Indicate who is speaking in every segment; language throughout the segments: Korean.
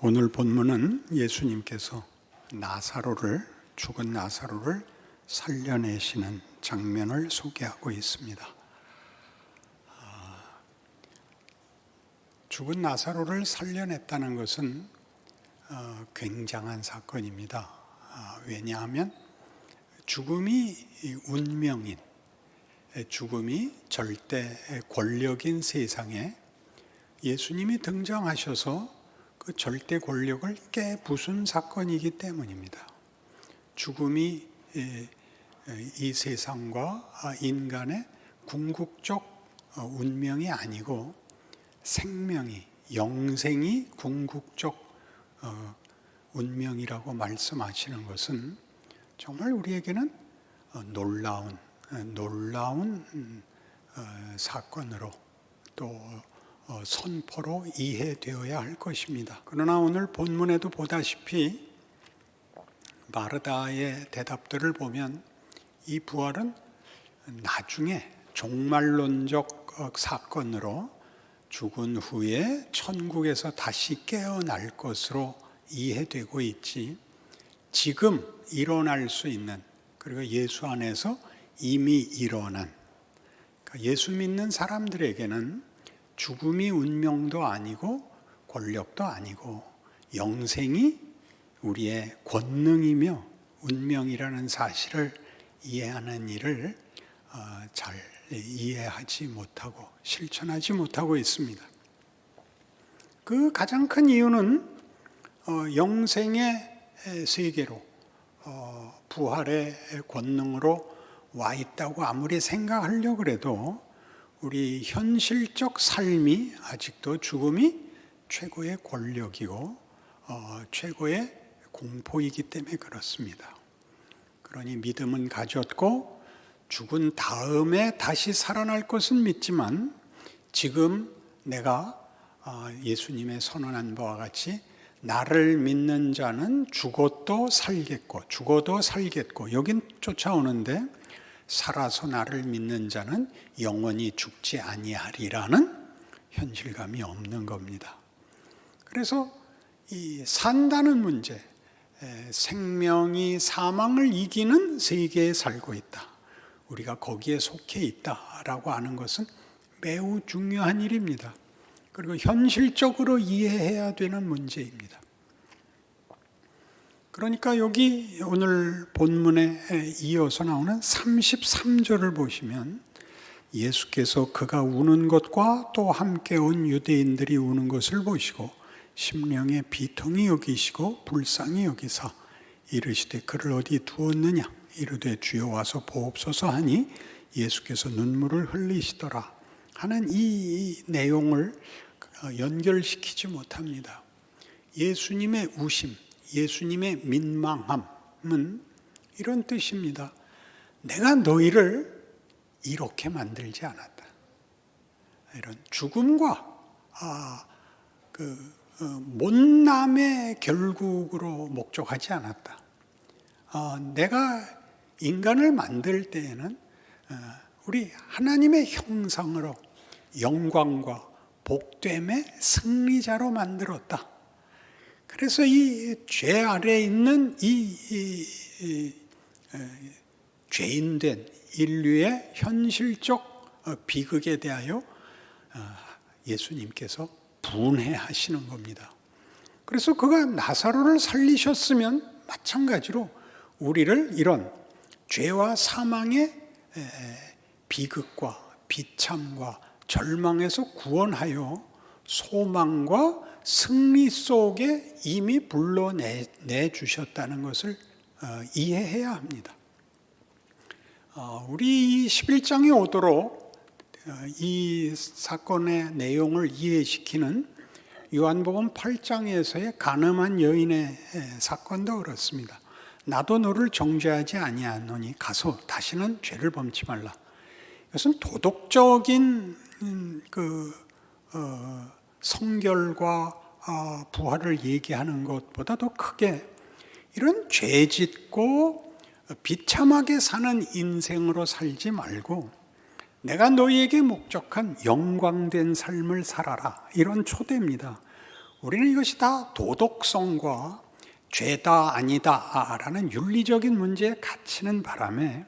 Speaker 1: 오늘 본문은 예수님께서 죽은 나사로를 살려내시는 장면을 소개하고 있습니다. 죽은 나사로를 살려냈다는 것은 굉장한 사건입니다. 왜냐하면 죽음이 운명인, 죽음이 절대 권력인 세상에 예수님이 등장하셔서 그 절대 권력을 깨부순 사건이기 때문입니다. 죽음이 이 세상과 인간의 궁극적 운명이 아니고 생명이, 영생이 궁극적 운명이라고 말씀하시는 것은 정말 우리에게는 놀라운 사건으로 또 선포로 이해되어야 할 것입니다. 그러나 오늘 본문에도 보다시피 마르다의 대답들을 보면 이 부활은 나중에 종말론적 사건으로 죽은 후에 천국에서 다시 깨어날 것으로 이해되고 있지, 지금 일어날 수 있는, 그리고 예수 안에서 이미 일어난, 그러니까 예수 믿는 사람들에게는 죽음이 운명도 아니고 권력도 아니고 영생이 우리의 권능이며 운명이라는 사실을 이해하는 일을 잘 이해하지 못하고 실천하지 못하고 있습니다. 그 가장 큰 이유는 영생의 세계로 부활의 권능으로 와 있다고 아무리 생각하려고 해도 우리 현실적 삶이 아직도 죽음이 최고의 권력이고 최고의 공포이기 때문에 그렇습니다. 그러니 믿음은 가졌고 죽은 다음에 다시 살아날 것은 믿지만 지금 내가 예수님의 선언한 바와 같이 나를 믿는 자는 죽어도 살겠고 여긴 쫓아오는데 살아서 나를 믿는 자는 영원히 죽지 아니하리라는 현실감이 없는 겁니다. 그래서 이 산다는 문제, 생명이 사망을 이기는 세계에 살고 있다, 우리가 거기에 속해 있다라고 하는 것은 매우 중요한 일입니다. 그리고 현실적으로 이해해야 되는 문제입니다. 그러니까 여기 오늘 본문에 이어서 나오는 33절을 보시면 예수께서 그가 우는 것과 또 함께 온 유대인들이 우는 것을 보시고 심령의 비통이 여기시고 불쌍히 여기사 이르시되 그를 어디 두었느냐 이르되 주여 와서 보옵소서 하니 예수께서 눈물을 흘리시더라 하는 이 내용을 연결시키지 못합니다. 예수님의 우심, 예수님의 민망함은 이런 뜻입니다. 내가 너희를 이렇게 만들지 않았다. 이런 죽음과 못남의 결국으로 목적하지 않았다. 내가 인간을 만들 때에는 우리 하나님의 형상으로 영광과 복됨의 승리자로 만들었다. 그래서 이 죄 아래에 있는 이 죄인된 인류의 현실적 비극에 대하여 예수님께서 분해하시는 겁니다. 그래서 그가 나사로를 살리셨으면 마찬가지로 우리를 이런 죄와 사망의 비극과 비참과 절망에서 구원하여 소망과 승리 속에 이미 불러내 주셨다는 것을 이해해야 합니다. 우리 11장에 오도록 이 사건의 내용을 이해시키는 요한복음 8장에서의 가늠한 여인의 사건도 그렇습니다. 나도 너를 정죄하지 아니하노니 가서 다시는 죄를 범치 말라. 이것은 도덕적인 성결과 부활을 얘기하는 것보다 더 크게 이런 죄짓고 비참하게 사는 인생으로 살지 말고 내가 너희에게 목적한 영광된 삶을 살아라, 이런 초대입니다. 우리는 이것이 다 도덕성과 죄다 아니다 라는 윤리적인 문제에 갇히는 바람에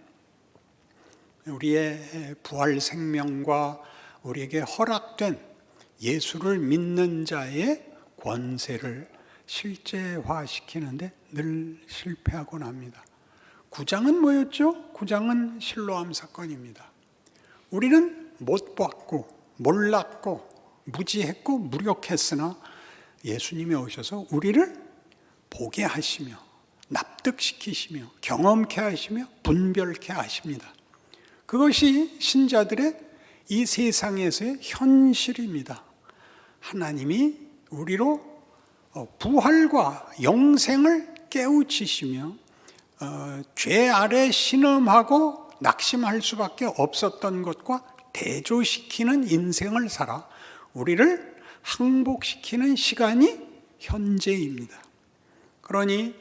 Speaker 1: 우리의 부활 생명과 우리에게 허락된 예수를 믿는 자의 권세를 실제화시키는데 늘 실패하곤 합니다. 9장은 뭐였죠? 9장은 실로암 사건입니다. 우리는 못 봤고 몰랐고 무지했고 무력했으나 예수님이 오셔서 우리를 보게 하시며 납득시키시며 경험케 하시며 분별케 하십니다. 그것이 신자들의 이 세상에서의 현실입니다. 하나님이 우리로 부활과 영생을 깨우치시며 죄 아래 신음하고 낙심할 수밖에 없었던 것과 대조시키는 인생을 살아 우리를 항복시키는 시간이 현재입니다. 그러니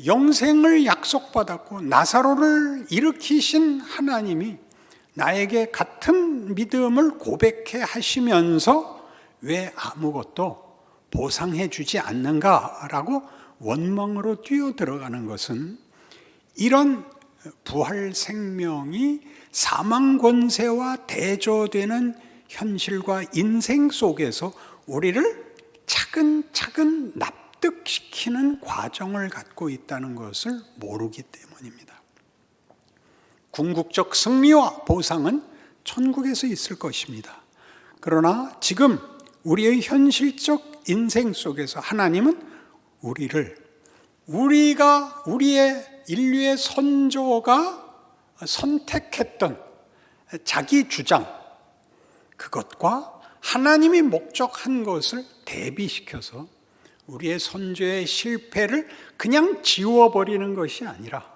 Speaker 1: 영생을 약속받았고 나사로를 일으키신 하나님이 나에게 같은 믿음을 고백해 하시면서 왜 아무것도 보상해 주지 않는가라고 원망으로 뛰어들어가는 것은 이런 부활 생명이 사망 권세와 대조되는 현실과 인생 속에서 우리를 차근차근 납득시키는 과정을 갖고 있다는 것을 모르기 때문입니다. 궁극적 승리와 보상은 천국에서 있을 것입니다. 그러나 지금 우리의 현실적 인생 속에서 하나님은 우리의 인류의 선조가 선택했던 자기 주장, 그것과 하나님이 목적한 것을 대비시켜서 우리의 선조의 실패를 그냥 지워버리는 것이 아니라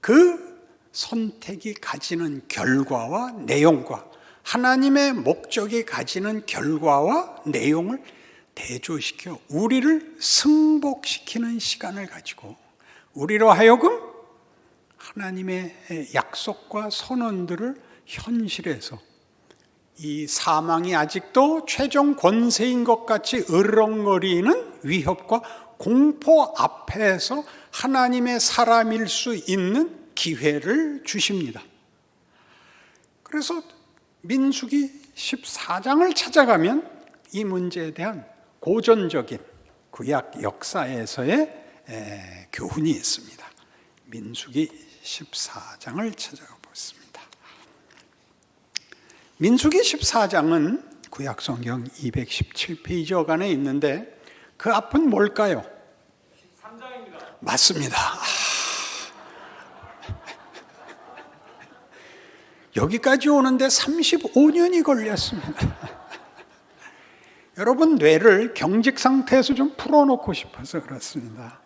Speaker 1: 그 선택이 가지는 결과와 내용과 하나님의 목적이 가지는 결과와 내용을 대조시켜 우리를 승복시키는 시간을 가지고 우리로 하여금 하나님의 약속과 선언들을 현실에서 이 사망이 아직도 최종 권세인 것 같이 으르렁거리는 위협과 공포 앞에서 하나님의 사람일 수 있는 기회를 주십니다. 그래서 민수기 14장을 찾아가면 이 문제에 대한 고전적인 구약 역사에서의 교훈이 있습니다. 민수기 14장을 찾아가 보겠습니다. 민수기 14장은 구약 성경 217페이지 어간에 있는데 그 앞은 뭘까요? 13장입니다. 맞습니다. 여기까지 오는데 35년이 걸렸습니다. 여러분 뇌를 경직 상태에서 좀 풀어놓고 싶어서 그렇습니다.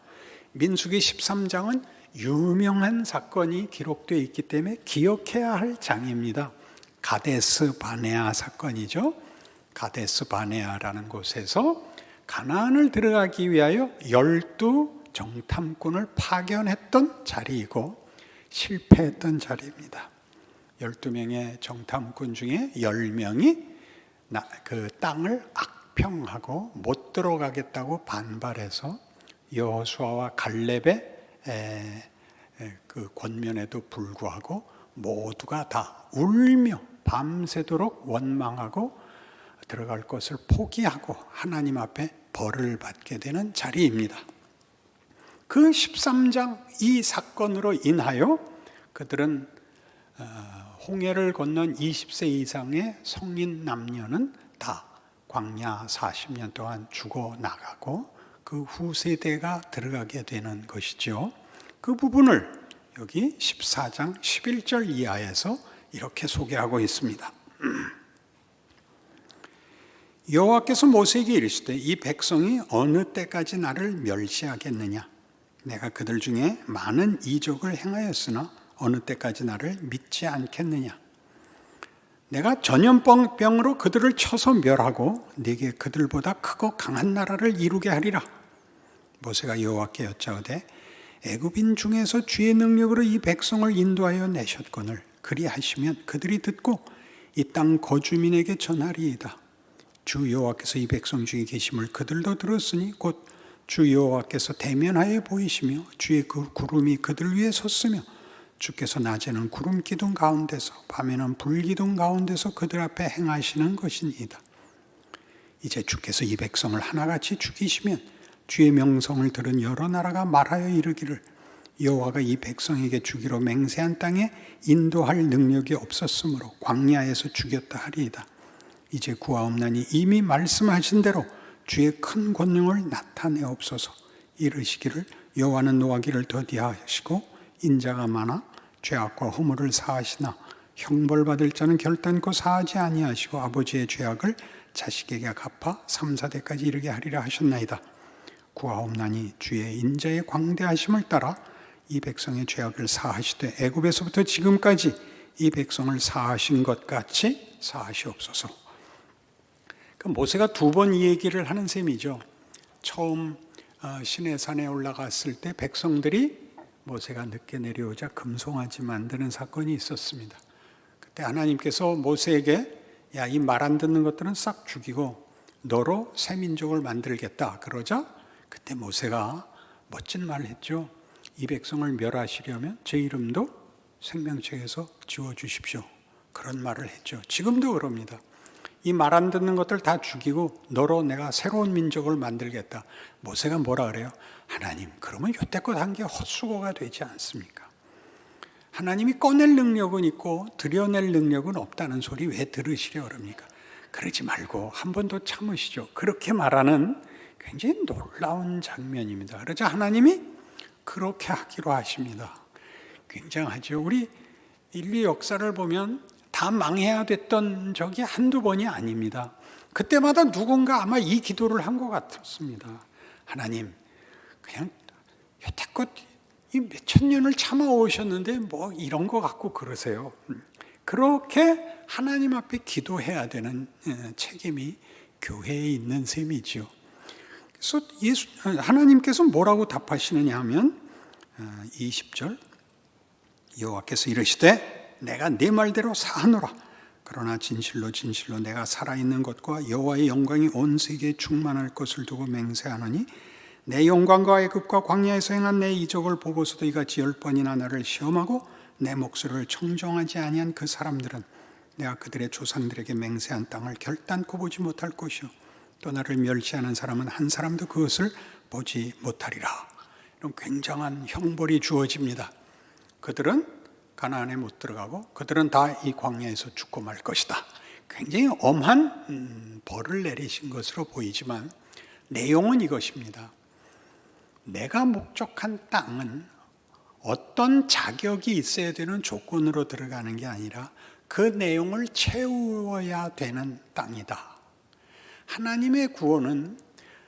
Speaker 1: 민수기 13장은 유명한 사건이 기록되어 있기 때문에 기억해야 할 장입니다. 가데스 바네아 사건이죠. 가데스 바네아라는 곳에서 가나안을 들어가기 위하여 12 정탐꾼을 파견했던 자리이고 실패했던 자리입니다. 12명의 정탐꾼 중에 10명이 그 땅을 악평하고 못 들어가겠다고 반발해서 여호수아와 갈렙의 그 권면에도 불구하고 모두가 다 울며 밤새도록 원망하고 들어갈 것을 포기하고 하나님 앞에 벌을 받게 되는 자리입니다. 그 13장 이 사건으로 인하여 그들은 홍해를 건넌 20세 이상의 성인 남녀는 다 광야 40년 동안 죽어나가고 그 후세대가 들어가게 되는 것이죠. 그 부분을 여기 14장 11절 이하에서 이렇게 소개하고 있습니다. 여호와께서 모세에게 이르시되 이 백성이 어느 때까지 나를 멸시하겠느냐? 내가 그들 중에 많은 이적을 행하였으나 어느 때까지 나를 믿지 않겠느냐? 내가 전염병으로 그들을 쳐서 멸하고 네게 그들보다 크고 강한 나라를 이루게 하리라. 모세가 여호와께 여짜오되 애굽인 중에서 주의 능력으로 이 백성을 인도하여 내셨거늘 그리하시면 그들이 듣고 이 땅 거주민에게 전하리이다. 주 여호와께서 이 백성 중에 계심을 그들도 들었으니 곧 주 여호와께서 대면하여 보이시며 주의 그 구름이 그들 위에 섰으며 주께서 낮에는 구름 기둥 가운데서 밤에는 불 기둥 가운데서 그들 앞에 행하시는 것이니이다. 이제 주께서 이 백성을 하나같이 죽이시면 주의 명성을 들은 여러 나라가 말하여 이르기를 여호와가 이 백성에게 주기로 맹세한 땅에 인도할 능력이 없었으므로 광야에서 죽였다 하리이다. 이제 구하옵나니 이미 말씀하신 대로 주의 큰 권능을 나타내옵소서. 이르시기를 여호와는 노하기를 더디하시고 인자가 많아 죄악과 허물을 사하시나 형벌받을 자는 결단코 사하지 아니하시고 아버지의 죄악을 자식에게 갚아 3, 4대까지 이르게 하리라 하셨나이다. 구하옵나니 주의 인자의 광대하심을 따라 이 백성의 죄악을 사하시되 애굽에서부터 지금까지 이 백성을 사하신 것 같이 사하시옵소서. 모세가 2번 이 얘기를 하는 셈이죠. 처음 시내산에 올라갔을 때 백성들이 모세가 늦게 내려오자 금송아지 만드는 사건이 있었습니다. 그때 하나님께서 모세에게 야, 이 말 안 듣는 것들은 싹 죽이고 너로 새 민족을 만들겠다 그러자 그때 모세가 멋진 말을 했죠. 이 백성을 멸하시려면 제 이름도 생명책에서 지워주십시오. 그런 말을 했죠. 지금도 그럽니다. 이 말 안 듣는 것들 다 죽이고 너로 내가 새로운 민족을 만들겠다. 모세가 뭐라 그래요? 하나님, 그러면 여태껏 한 게 헛수고가 되지 않습니까? 하나님이 꺼낼 능력은 있고 드러낼 능력은 없다는 소리 왜 들으시려 그럽니까? 그러지 말고 한 번 더 참으시죠. 그렇게 말하는 굉장히 놀라운 장면입니다. 그러자 하나님이 그렇게 하기로 하십니다. 굉장하죠. 우리 인류 역사를 보면 다 망해야 됐던 적이 한두 번이 아닙니다. 그때마다 누군가 아마 이 기도를 한 것 같습니다. 하나님, 그냥 여태껏 이 몇천 년을 참아오셨는데 뭐 이런 거 갖고 그러세요. 그렇게 하나님 앞에 기도해야 되는 책임이 교회에 있는 셈이지요. 그래서 하나님께서 뭐라고 답하시느냐 하면 20절 여호와께서 이르시되 내가 네 말대로 사하노라. 그러나 진실로 진실로 내가 살아있는 것과 여호와의 영광이 온 세계에 충만할 것을 두고 맹세하노니 내 영광과 애굽과 광야에서 행한 내 이적을 보고서도 이같이 10번이나 나를 시험하고 내 목소리를 청정하지 아니한 그 사람들은 내가 그들의 조상들에게 맹세한 땅을 결단코 보지 못할 것이요 또 나를 멸시하는 사람은 한 사람도 그것을 보지 못하리라. 이런 굉장한 형벌이 주어집니다. 그들은 가나안에 못 들어가고 그들은 다 이 광야에서 죽고 말 것이다. 굉장히 엄한 벌을 내리신 것으로 보이지만 내용은 이것입니다. 내가 목적한 땅은 어떤 자격이 있어야 되는 조건으로 들어가는 게 아니라 그 내용을 채워야 되는 땅이다. 하나님의 구원은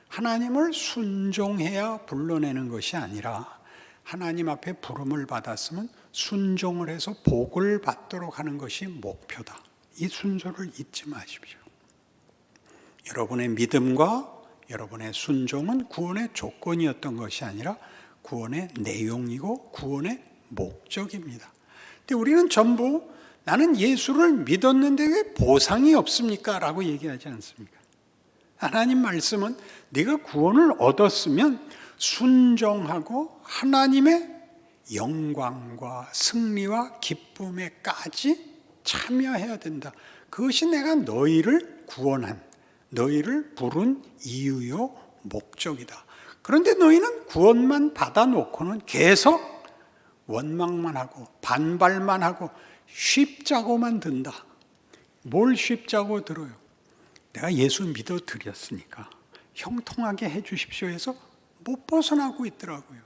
Speaker 1: 하나님을 순종해야 불러내는 것이 아니라 하나님 앞에 부름을 받았으면 순종을 해서 복을 받도록 하는 것이 목표다. 이 순서를 잊지 마십시오. 여러분의 믿음과 여러분의 순종은 구원의 조건이었던 것이 아니라 구원의 내용이고 구원의 목적입니다. 근데 우리는 전부 나는 예수를 믿었는데 왜 보상이 없습니까? 라고 얘기하지 않습니까? 하나님 말씀은 네가 구원을 얻었으면 순종하고 하나님의 영광과 승리와 기쁨에까지 참여해야 된다. 그것이 내가 너희를 구원한, 너희를 부른 이유요 목적이다. 그런데 너희는 구원만 받아놓고는 계속 원망만 하고 반발만 하고 쉽자고만 든다. 뭘 쉽자고 들어요? 내가 예수 믿어드렸으니까 형통하게 해주십시오 해서 못 벗어나고 있더라고요.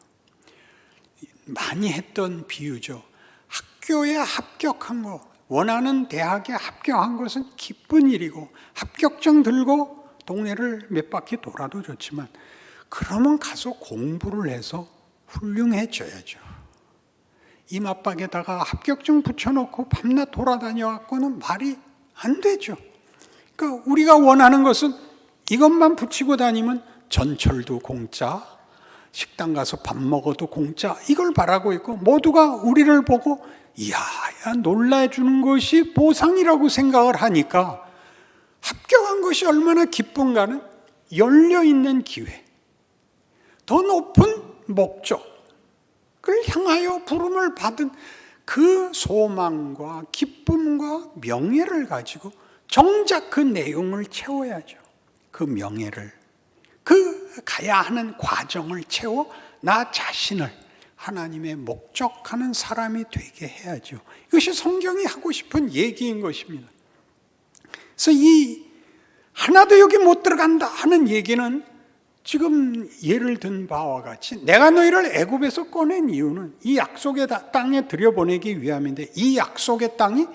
Speaker 1: 많이 했던 비유죠. 학교에 합격한 거, 원하는 대학에 합격한 것은 기쁜 일이고 합격증 들고 동네를 몇 바퀴 돌아도 좋지만 그러면 가서 공부를 해서 훌륭해져야죠. 이맛박에다가 합격증 붙여놓고 밤낮 돌아다녀갖고는 말이 안 되죠. 그러니까 우리가 원하는 것은 이것만 붙이고 다니면 전철도 공짜, 식당 가서 밥 먹어도 공짜, 이걸 바라고 있고 모두가 우리를 보고 이야 놀라주는 것이 보상이라고 생각을 하니까 합격한 그것이 얼마나 기쁜가는 열려있는 기회, 더 높은 목적을 향하여 부름을 받은 그 소망과 기쁨과 명예를 가지고 정작 그 내용을 채워야죠. 그 명예를, 그 가야 하는 과정을 채워 나 자신을 하나님의 목적하는 사람이 되게 해야죠. 이것이 성경이 하고 싶은 얘기인 것입니다. 그래서 이 하나도 여기 못 들어간다 하는 얘기는 지금 예를 든 바와 같이 내가 너희를 애굽에서 꺼낸 이유는 이 약속의 땅에 들여보내기 위함인데, 이 약속의 땅이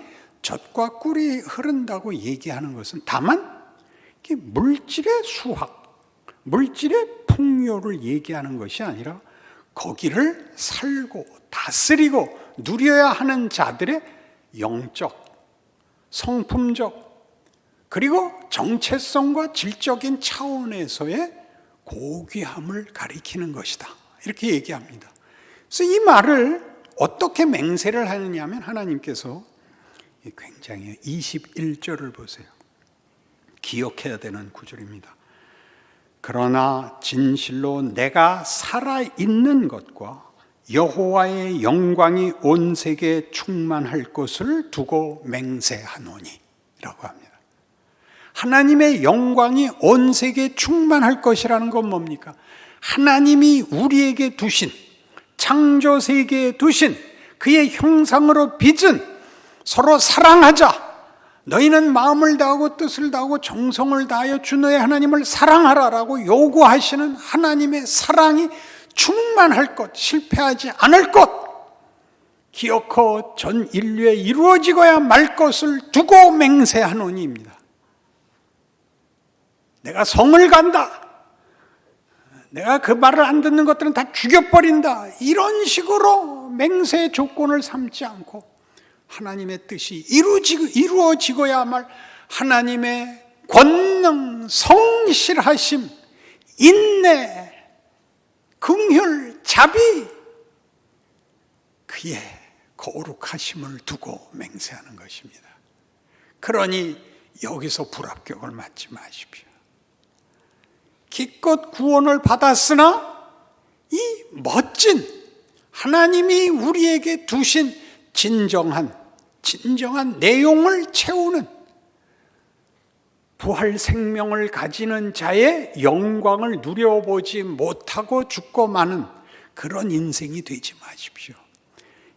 Speaker 1: 젖과 꿀이 흐른다고 얘기하는 것은 다만 물질의 수확, 물질의 풍요를 얘기하는 것이 아니라 거기를 살고 다스리고 누려야 하는 자들의 영적, 성품적, 그리고 정체성과 질적인 차원에서의 고귀함을 가리키는 것이다, 이렇게 얘기합니다. 그래서 이 말을 어떻게 맹세를 하느냐 하면 하나님께서 굉장히 21절을 보세요. 기억해야 되는 구절입니다. 그러나 진실로 내가 살아있는 것과 여호와의 영광이 온 세계에 충만할 것을 두고 맹세하노니 라고 합니다. 하나님의 영광이 온 세계에 충만할 것이라는 건 뭡니까? 하나님이 우리에게 두신, 창조 세계에 두신 그의 형상으로 빚은 서로 사랑하자, 너희는 마음을 다하고 뜻을 다하고 정성을 다하여 주 너의 하나님을 사랑하라라고 요구하시는 하나님의 사랑이 충만할 것, 실패하지 않을 것, 기어코 전 인류에 이루어지고야 말 것을 두고 맹세하노니입니다. 내가 성을 간다, 내가 그 말을 안 듣는 것들은 다 죽여버린다, 이런 식으로 맹세의 조건을 삼지 않고 하나님의 뜻이 이루어지고야만 하나님의 권능, 성실하심, 인내, 긍휼, 자비, 그의 거룩하심을 두고 맹세하는 것입니다. 그러니 여기서 불합격을 맞지 마십시오. 기껏 구원을 받았으나 이 멋진 하나님이 우리에게 두신 진정한 내용을 채우는, 부활 생명을 가지는 자의 영광을 누려보지 못하고 죽고 마는 그런 인생이 되지 마십시오.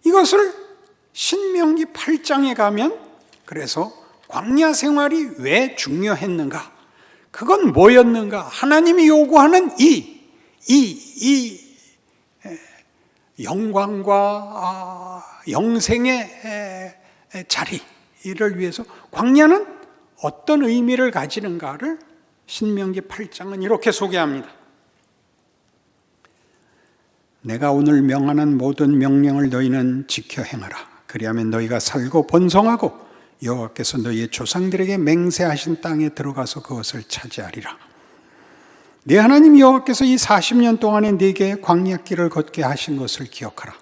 Speaker 1: 이것을 신명기 8장에 가면, 그래서 광야 생활이 왜 중요했는가, 그건 뭐였는가, 하나님이 요구하는 이 영광과 영생의 자리를 위해서 광야는 어떤 의미를 가지는가를 신명기 8장은 이렇게 소개합니다. 내가 오늘 명하는 모든 명령을 너희는 지켜 행하라. 그리하면 너희가 살고 번성하고 여호와께서 너희의 조상들에게 맹세하신 땅에 들어가서 그것을 차지하리라. 네 하나님 여호와께서 이 40년 동안에 네게 광야길을 걷게 하신 것을 기억하라.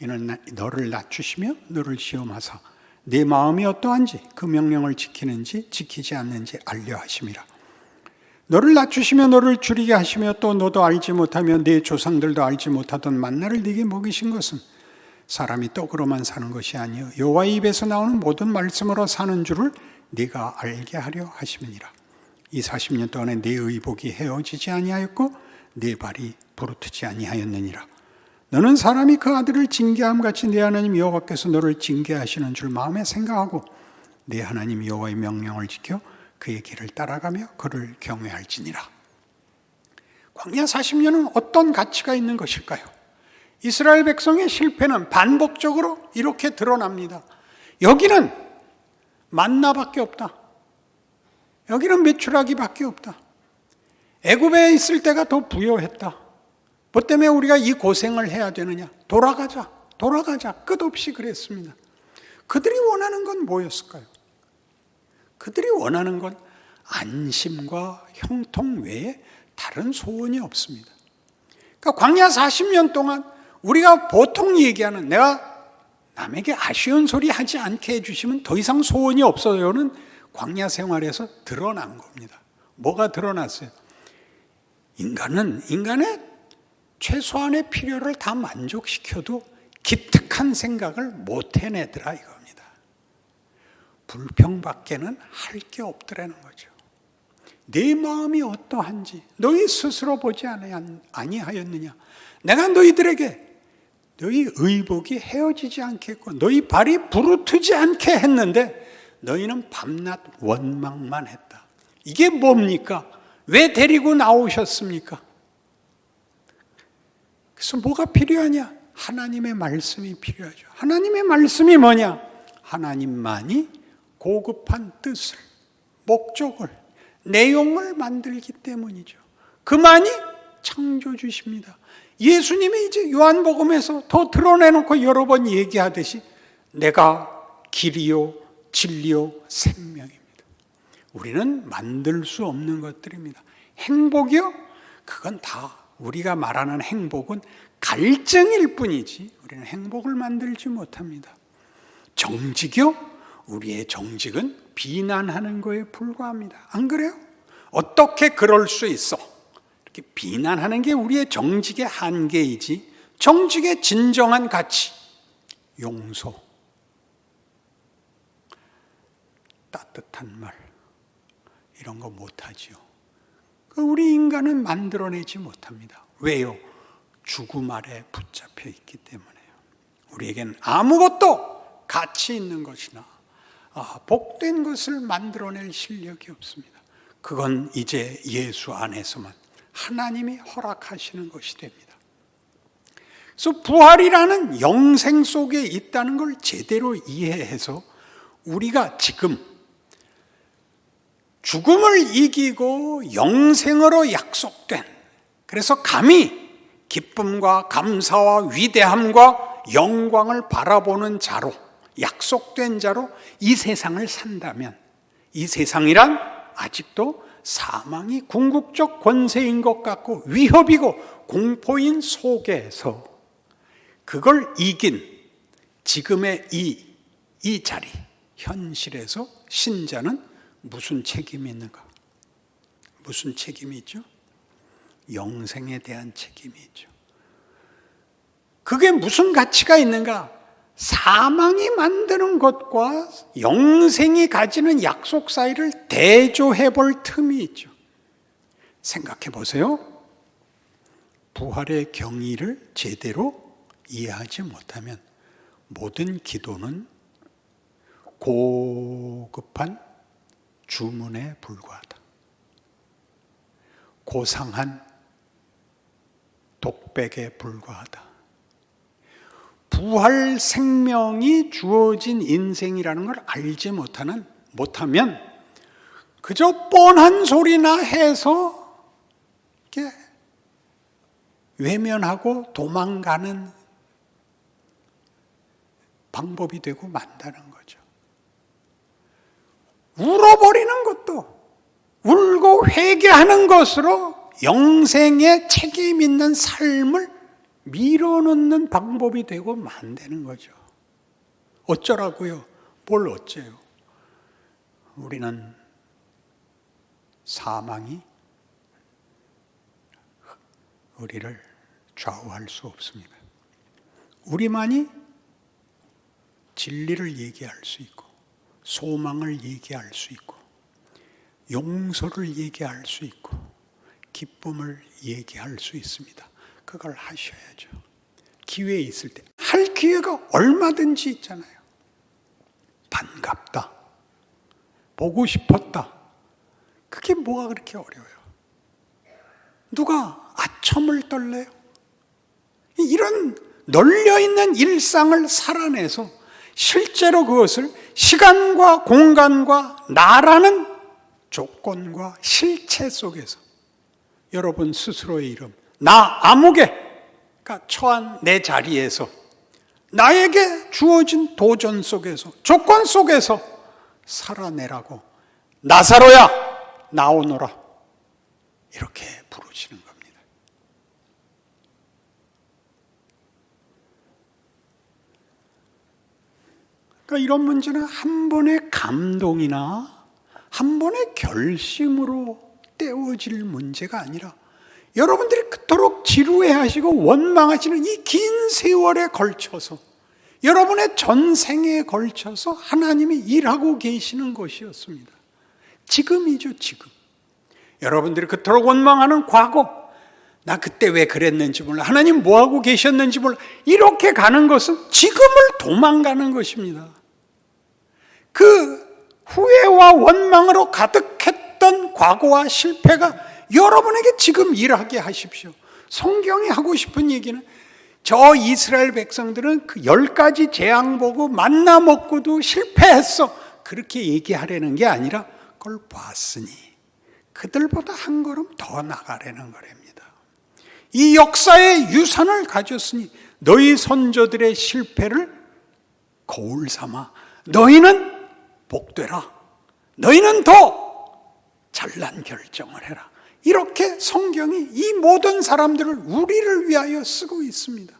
Speaker 1: 이는 너를 낮추시며 너를 시험하사 네 마음이 어떠한지 그 명령을 지키는지 지키지 않는지 알려 하심이라. 너를 낮추시며 너를 줄이게 하시며 또 너도 알지 못하며 네 조상들도 알지 못하던 만나를 네게 먹이신 것은 사람이 떡으로만 사는 것이 아니요 여호와의 입에서 나오는 모든 말씀으로 사는 줄을 네가 알게 하려 하심이니라. 이 40년 동안에 네 의복이 헤어지지 아니하였고 네 발이 부르트지 아니하였느니라. 너는 사람이 그 아들을 징계함 같이 네 하나님 여호와께서 너를 징계하시는 줄 마음에 생각하고 네 하나님 여호와의 명령을 지켜 그의 길을 따라가며 그를 경외할지니라. 광야 40년은 어떤 가치가 있는 것일까요? 이스라엘 백성의 실패는 반복적으로 이렇게 드러납니다. 여기는 만나밖에 없다. 여기는 메추라기밖에 없다. 애굽에 있을 때가 더 부요했다. 뭐 때문에 우리가 이 고생을 해야 되느냐? 돌아가자. 끝없이 그랬습니다. 그들이 원하는 건 뭐였을까요? 그들이 원하는 건 안심과 형통 외에 다른 소원이 없습니다. 그러니까 광야 40년 동안 우리가 보통 얘기하는, 내가 남에게 아쉬운 소리 하지 않게 해주시면 더 이상 소원이 없어요는 광야 생활에서 드러난 겁니다. 뭐가 드러났어요? 인간의 최소한의 필요를 다 만족시켜도 기특한 생각을 못 해내더라 이겁니다. 불평밖에는 할 게 없더라는 거죠. 내 마음이 어떠한지 너희 스스로 보지 아니하였느냐? 내가 너희들에게 너희 의복이 헤어지지 않겠고 너희 발이 부르트지 않게 했는데 너희는 밤낮 원망만 했다. 이게 뭡니까? 왜 데리고 나오셨습니까? 그래서 뭐가 필요하냐? 하나님의 말씀이 필요하죠. 하나님의 말씀이 뭐냐? 하나님만이 고급한 뜻을, 목적을, 내용을 만들기 때문이죠. 그만이 창조주십니다. 예수님이 이제 요한복음에서 더 드러내놓고 여러 번 얘기하듯이 내가 길이요 진리요 생명입니다. 우리는 만들 수 없는 것들입니다. 행복이요? 그건 다 우리가 말하는 행복은 갈증일 뿐이지 우리는 행복을 만들지 못합니다. 정직이요? 우리의 정직은 비난하는 거에 불과합니다. 안 그래요? 어떻게 그럴 수 있어? 이렇게 비난하는 게 우리의 정직의 한계이지 정직의 진정한 가치, 용서, 따뜻한 말 이런 거 못하지요. 우리 인간은 만들어내지 못합니다. 왜요? 죽음 아래 붙잡혀 있기 때문에요. 우리에겐 아무것도 가치 있는 것이나 복된 것을 만들어낼 실력이 없습니다. 그건 이제 예수 안에서만 하나님이 허락하시는 것이 됩니다. 그래서 부활이라는 영생 속에 있다는 걸 제대로 이해해서 우리가 지금 죽음을 이기고 영생으로 약속된, 그래서 감히 기쁨과 감사와 위대함과 영광을 바라보는 자로, 약속된 자로 이 세상을 산다면, 이 세상이란 아직도 사망이 궁극적 권세인 것 같고 위협이고 공포인 속에서 그걸 이긴 지금의 이 자리, 현실에서 신자는 무슨 책임이 있는가? 무슨 책임이 있죠? 영생에 대한 책임이 있죠. 그게 무슨 가치가 있는가? 사망이 만드는 것과 영생이 가지는 약속 사이를 대조해 볼 틈이 있죠. 생각해 보세요. 부활의 경위를 제대로 이해하지 못하면 모든 기도는 고급한 주문에 불과하다. 고상한 독백에 불과하다. 부활 생명이 주어진 인생이라는 걸 알지 못하면 그저 뻔한 소리나 해서 이렇게 외면하고 도망가는 방법이 되고 만다는 거죠. 울어버리는 것도 울고 회개하는 것으로 영생에 책임 있는 삶을 밀어넣는 방법이 되고 만드는 거죠. 어쩌라고요? 뭘 어째요? 우리는 사망이 우리를 좌우할 수 없습니다. 우리만이 진리를 얘기할 수 있고 소망을 얘기할 수 있고 용서를 얘기할 수 있고 기쁨을 얘기할 수 있습니다. 그걸 하셔야죠. 기회 있을 때. 할 기회가 얼마든지 있잖아요. 반갑다. 보고 싶었다. 그게 뭐가 그렇게 어려워요? 누가 아첨을 떨래요? 이런 널려있는 일상을 살아내서 실제로 그것을 시간과 공간과 나라는 조건과 실체 속에서 여러분 스스로의 이름, 나 아무개가 처한 내 자리에서 나에게 주어진 도전 속에서 조건 속에서 살아내라고 나사로야 나오너라 이렇게 부르시는 겁니다. 그러니까 이런 문제는 한 번의 감동이나 한 번의 결심으로 떼어질 문제가 아니라 여러분들이 그토록 지루해하시고 원망하시는 이 긴 세월에 걸쳐서 여러분의 전생에 걸쳐서 하나님이 일하고 계시는 것이었습니다. 지금이죠, 지금. 여러분들이 그토록 원망하는 과거, 나 그때 왜 그랬는지 몰라, 하나님 뭐하고 계셨는지 몰라, 이렇게 가는 것은 지금을 도망가는 것입니다. 그 후회와 원망으로 가득했던 과거와 실패가 여러분에게 지금 일하게 하십시오. 성경이 하고 싶은 얘기는 저 이스라엘 백성들은 그 10가지 재앙 보고 만나 먹고도 실패했어, 그렇게 얘기하려는 게 아니라 그걸 봤으니 그들보다 한 걸음 더 나가려는 거랍니다. 이 역사의 유산을 가졌으니 너희 선조들의 실패를 거울 삼아 너희는 복되라, 너희는 더 잘난 결정을 해라. 이렇게 성경이 이 모든 사람들을 우리를 위하여 쓰고 있습니다.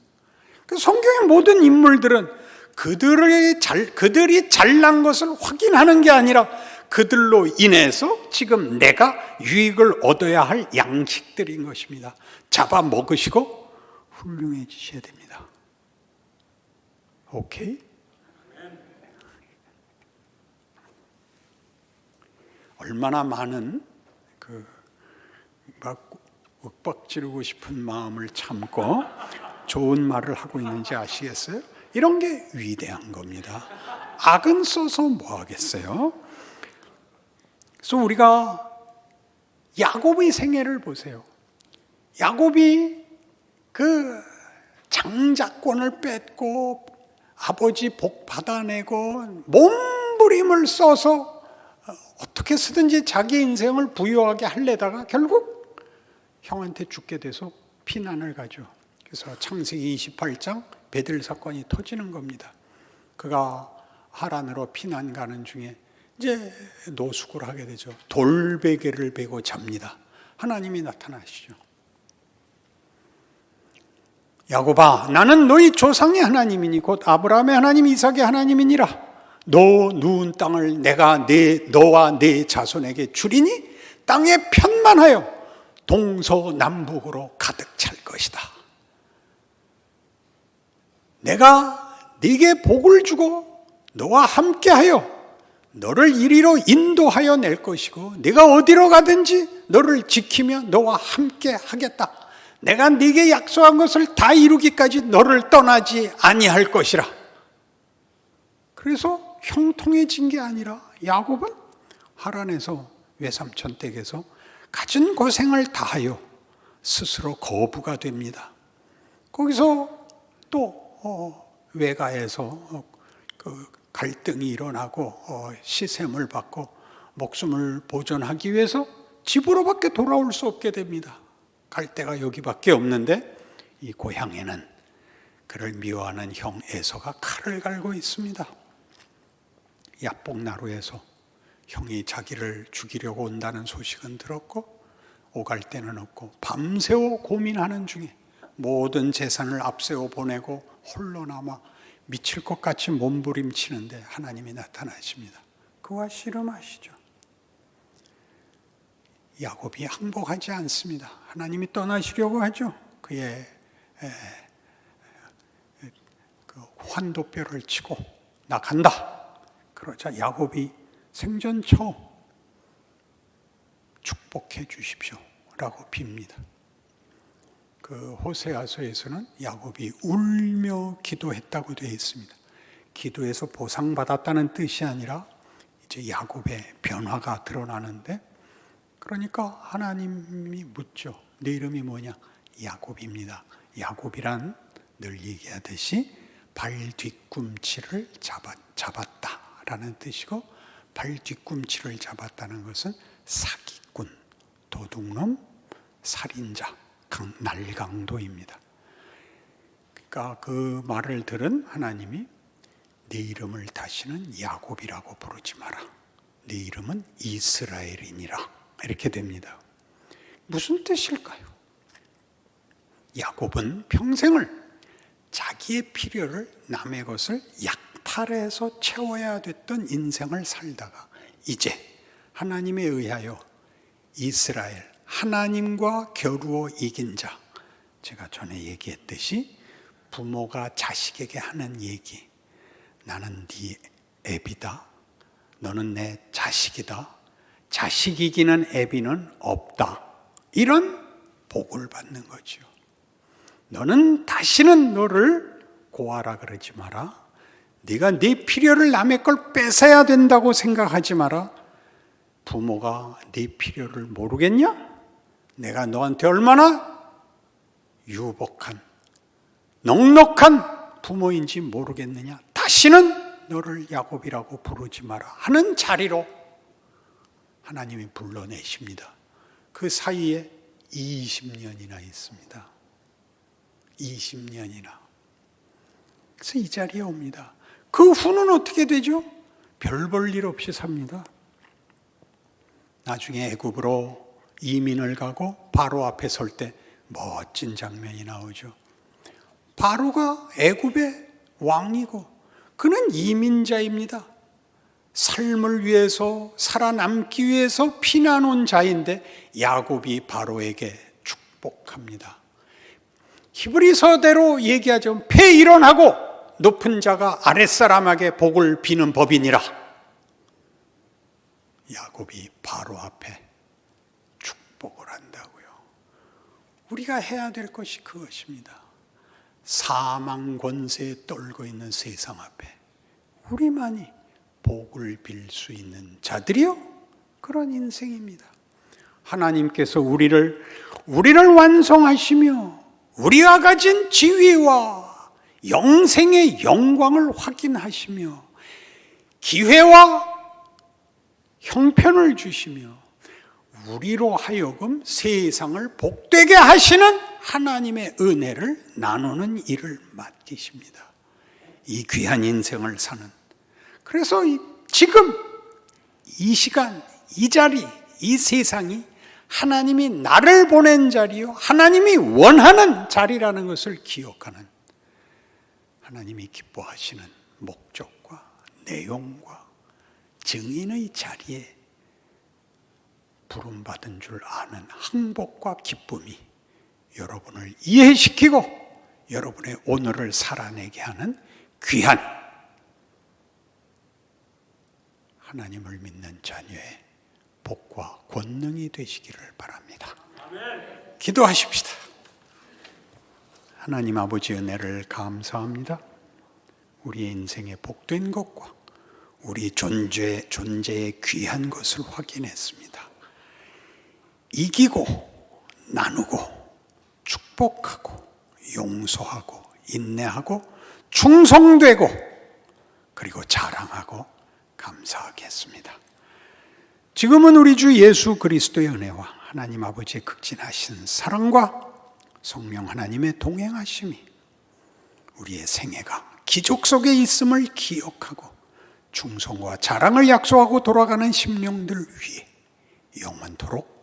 Speaker 1: 성경의 모든 인물들은 그들이 잘난 것을 확인하는 게 아니라 그들로 인해서 지금 내가 유익을 얻어야 할 양식들인 것입니다. 잡아먹으시고 훌륭해지셔야 됩니다. 오케이? 얼마나 많은 막 윽박지르고 싶은 마음을 참고 좋은 말을 하고 있는지 아시겠어요? 이런 게 위대한 겁니다. 악은 써서 뭐 하겠어요? 그래서 우리가 야곱의 생애를 보세요. 야곱이 그 장자권을 뺏고 아버지 복 받아내고 몸부림을 써서 어떻게 쓰든지 자기 인생을 부유하게 하려다가 결국 형한테 죽게 돼서 피난을 가죠. 그래서 창세기 28장 베들 사건이 터지는 겁니다. 그가 하란으로 피난 가는 중에 이제 노숙을 하게 되죠. 돌베개를 베고 잡니다. 하나님이 나타나시죠. 야곱아, 나는 너희 조상의 하나님이니 곧 아브라함의 하나님, 이삭의 하나님이니라. 너 누운 땅을 내가 너와 네 자손에게 주리니 땅에 편만하여 동서남북으로 가득 찰 것이다. 내가 네게 복을 주고 너와 함께하여 너를 이리로 인도하여 낼 것이고 네가 어디로 가든지 너를 지키며 너와 함께 하겠다. 내가 네게 약속한 것을 다 이루기까지 너를 떠나지 아니할 것이라. 그래서 형통해진 게 아니라 야곱은 하란에서 외삼촌 댁에서 갖은 고생을 다하여 스스로 거부가 됩니다. 거기서 또 외가에서 그 갈등이 일어나고 시샘을 받고 목숨을 보존하기 위해서 집으로밖에 돌아올 수 없게 됩니다. 갈 데가 여기밖에 없는데 이 고향에는 그를 미워하는 형 에서가 칼을 갈고 있습니다. 야복나루에서 형이 자기를 죽이려고 온다는 소식은 들었고 오갈 데는 없고 밤새워 고민하는 중에 모든 재산을 앞세워 보내고 홀로 남아 미칠 것 같이 몸부림치는데 하나님이 나타나십니다. 그와 씨름하시죠. 야곱이 항복하지 않습니다. 하나님이 떠나시려고 하죠. 그의 그 환도뼈를 치고 나 간다. 그러자 야곱이 생전 처음 축복해 주십시오 라고 빕니다. 그 호세아서에서는 야곱이 울며 기도했다고 되어 있습니다. 기도해서 보상받았다는 뜻이 아니라 이제 야곱의 변화가 드러나는데, 그러니까 하나님이 묻죠. 내 이름이 뭐냐? 야곱입니다. 야곱이란 늘 얘기하듯이 발 뒤꿈치를 잡았다라는 뜻이고, 발 뒤꿈치를 잡았다는 것은 사기꾼, 도둑놈, 살인자, 날강도입니다. 그러니까 그 말을 들은 하나님이 내 이름을 다시는 야곱이라고 부르지 마라. 내 이름은 이스라엘이니라. 이렇게 됩니다. 무슨 뜻일까요? 야곱은 평생을 자기의 필요를 남의 것을 약탈해서 채워야 됐던 인생을 살다가 이제 하나님에 의하여 이스라엘, 하나님과 겨루어 이긴 자. 제가 전에 얘기했듯이 부모가 자식에게 하는 얘기. 나는 네 애비다. 너는 내 자식이다. 자식 이기는 애비는 없다. 이런 복을 받는 거죠. 너는 다시는 너를 고하라 그러지 마라. 네가 네 필요를 남의 걸 뺏어야 된다고 생각하지 마라. 부모가 네 필요를 모르겠냐? 내가 너한테 얼마나 유복한, 넉넉한 부모인지 모르겠느냐? 다시는 너를 야곱이라고 부르지 마라 하는 자리로 하나님이 불러내십니다. 그 사이에 20년이나 있습니다. 20년이나. 그래서 이 자리에 옵니다. 그 후는 어떻게 되죠? 별 볼 일 없이 삽니다. 나중에 애굽으로 이민을 가고 바로 앞에 설 때 멋진 장면이 나오죠. 바로가 애굽의 왕이고 그는 이민자입니다. 삶을 위해서 살아남기 위해서 피난 온 자인데 야곱이 바로에게 축복합니다. 히브리서대로 얘기하죠. 폐일원하고 높은 자가 아랫사람에게 복을 비는 법이니라. 야곱이 바로 앞에 축복을 한다고요. 우리가 해야 될 것이 그것입니다. 사망 권세에 떨고 있는 세상 앞에 우리만이 복을 빌 수 있는 자들이요, 그런 인생입니다. 하나님께서 우리를 완성하시며 우리가 가진 지위와 영생의 영광을 확인하시며 기회와 형편을 주시며 우리로 하여금 세상을 복되게 하시는 하나님의 은혜를 나누는 일을 맡기십니다. 이 귀한 인생을 사는. 그래서 지금 이 시간, 이 자리, 이 세상이 하나님이 나를 보낸 자리요, 하나님이 원하는 자리라는 것을 기억하는, 하나님이 기뻐하시는 목적과 내용과 증인의 자리에 부름받은 줄 아는 행복과 기쁨이 여러분을 이해시키고 여러분의 오늘을 살아내게 하는 귀한 하나님을 믿는 자녀의 복과 권능이 되시기를 바랍니다. 기도하십시다. 하나님 아버지 은혜를 감사합니다. 우리의 인생에 복된 것과 우리 존재의 귀한 것을 확인했습니다. 이기고 나누고 축복하고 용서하고 인내하고 충성되고 그리고 자랑하고 감사하겠습니다. 지금은 우리 주 예수 그리스도의 은혜와 하나님 아버지의 극진하신 사랑과 성령 하나님의 동행하심이 우리의 생애가 기적 속에 있음을 기억하고 충성과 자랑을 약속하고 돌아가는 심령들 위해 영원토록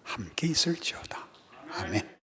Speaker 1: 함께 있을지어다. 아멘.